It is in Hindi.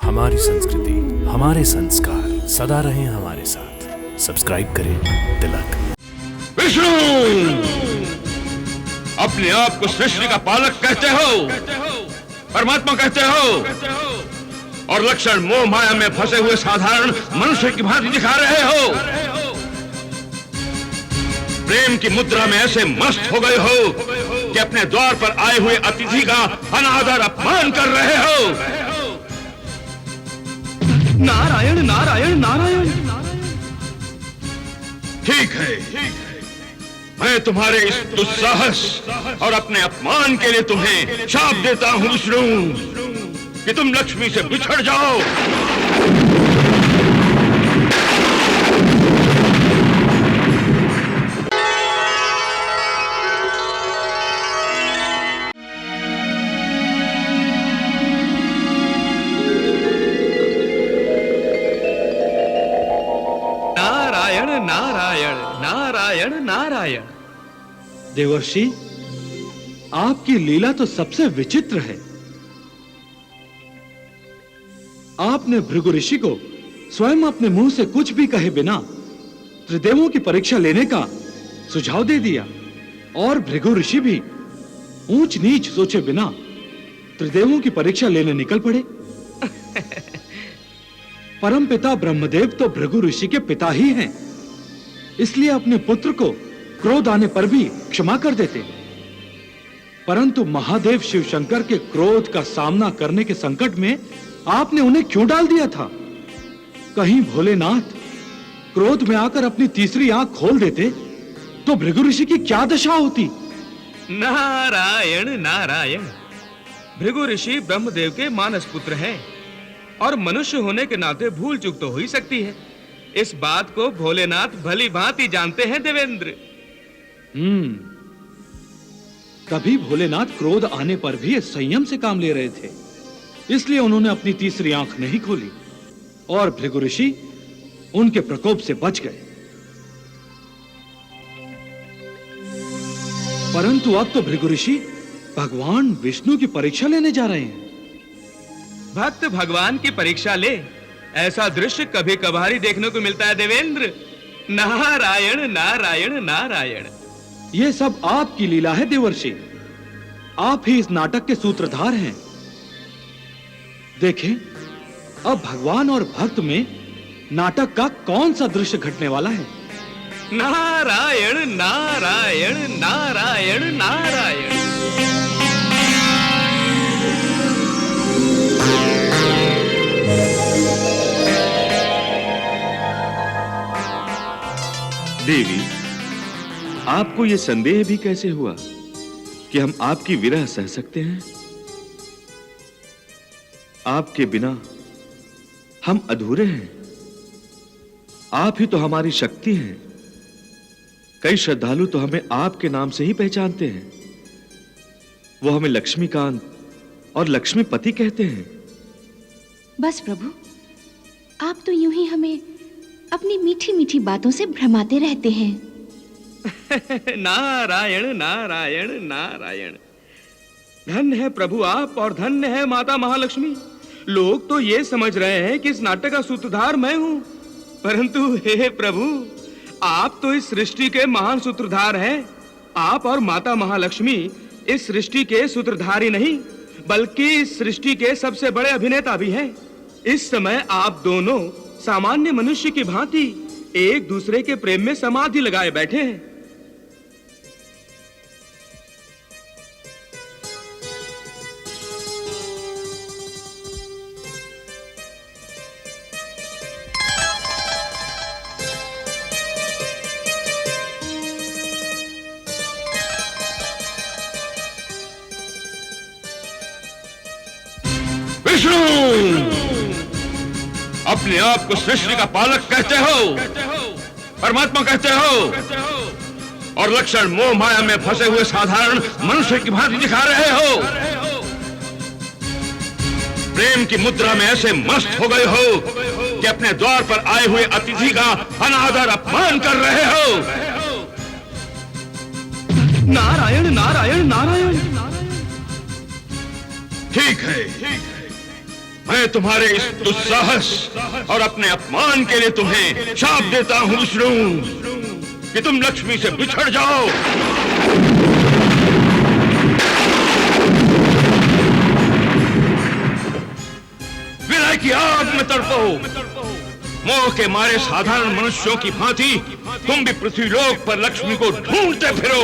हमारी संस्कृति, हमारे संस्कार सदा रहें हमारे साथ। सब्सक्राइब करें तिलक। विष्णु, अपने आप को सृष्टि का पालक कहते हो, परमात्मा कहते हो, और लक्षण मोह माया में फंसे हुए साधारण मनुष्य की भांति दिखा रहे हो। प्रेम की मुद्रा में ऐसे मस्त हो गए हो कि अपने द्वार पर आए हुए अतिथि का अनादर अपमान कर रहे हो। नारायण नारायण नारायण। ठीक है, मैं तुम्हारे इस दुस्साहस और अपने अपमान के लिए तुम्हें शाप देता हूं विष्णु, कि तुम लक्ष्मी से बिछड़ जाओ। नारायण नारायण नारायण। देवर्षि, आपकी लीला तो सबसे विचित्र है। आपने भृगु ऋषि को स्वयं अपने मुंह से कुछ भी कहे बिना त्रिदेवों की परीक्षा लेने का सुझाव दे दिया, और भृगु ऋषि भी ऊंच नीच सोचे बिना त्रिदेवों की परीक्षा लेने निकल पड़े। परमपिता ब्रह्मदेव तो भृगु ऋषि के पिता ही हैं, इसलिए अपने पुत्र को क्रोध आने पर भी क्षमा कर देते। परंतु महादेव शिव शंकर के क्रोध का सामना करने के संकट में आपने उन्हें क्यों डाल दिया था? कहीं भोलेनाथ क्रोध में आकर अपनी तीसरी आंख खोल देते तो भृगु ऋषि की क्या दशा होती? नारायण नारायण। भृगु ऋषि ब्रह्मदेव के मानस पुत्र हैं, और मनुष्य होने के नाते भूल चूक तो हो ही सकती है। इस बात को भोलेनाथ भली भांति जानते हैं देवेंद्र। तभी भोलेनाथ क्रोध आने पर भी संयम से काम ले रहे थे, इसलिए उन्होंने अपनी तीसरी आंख नहीं खोली और भृगु ऋषि उनके प्रकोप से बच गए। परंतु अब तो भृगु ऋषि भगवान विष्णु की परीक्षा लेने जा रहे हैं। भक्त भगवान की परीक्षा ले, ऐसा दृश्य कभी कभार देखने को मिलता है देवेंद्र। नारायण नारायण नारायण। यह सब आपकी लीला है देवर्षि, आप ही इस नाटक के सूत्रधार हैं। देखें, अब भगवान और भक्त में नाटक का कौन सा दृश्य घटने वाला है। नारायण नारायण नारायण नारायण। देवी, आपको यह संदेह भी कैसे हुआ कि हम आपकी विरह सह सकते हैं? आपके बिना हम अधूरे हैं। आप ही तो हमारी शक्ति हैं। कई श्रद्धालु तो हमें आपके नाम से ही पहचानते हैं। वो हमें लक्ष्मीकांत और लक्ष्मीपति कहते हैं। बस प्रभु, आप तो यूं ही हमें अपनी मीठी मीठी बातों से भ्रमाते रहते हैं। नारायण नारायण नारायण। धन्य है प्रभु आप, और धन्य है माता महालक्ष्मी। लोग तो ये समझ रहे हैं कि इस नाटक का सूत्रधार मैं हूं, परंतु हे प्रभु, आप तो इस सृष्टि के महान सूत्रधार हैं। आप और माता महालक्ष्मी इस सृष्टि के सूत्रधार ही नहीं, बल्कि इस सृष्टि के सबसे बड़े अभिनेता भी हैं। इस समय आप दोनों सामान्य मनुष्य की भांति एक दूसरे के प्रेम में समाधि लगाए बैठे हैं। विष्णु, अपने आप को सृष्टि का पालक कहते हो, परमात्मा कहते हो, और लक्षण मोह माया में फंसे हुए साधारण मनुष्य की भांति दिखा रहे हो। प्रेम की मुद्रा में ऐसे मस्त हो गए हो कि अपने द्वार पर आए हुए अतिथि का अनादर अपमान कर रहे हो। नारायण नारायण नारायण। ठीक है, मैं तुम्हारे इस दुस्साहस और अपने अपमान के लिए तुम्हें शाप देता हूं विष्णु कि तुम लक्ष्मी से बिछड़ जाओ। विलय की आग में तड़पो। मोह के मारे साधारण मनुष्यों की भांति तुम भी पृथ्वी लोक पर लक्ष्मी को ढूंढते फिरो।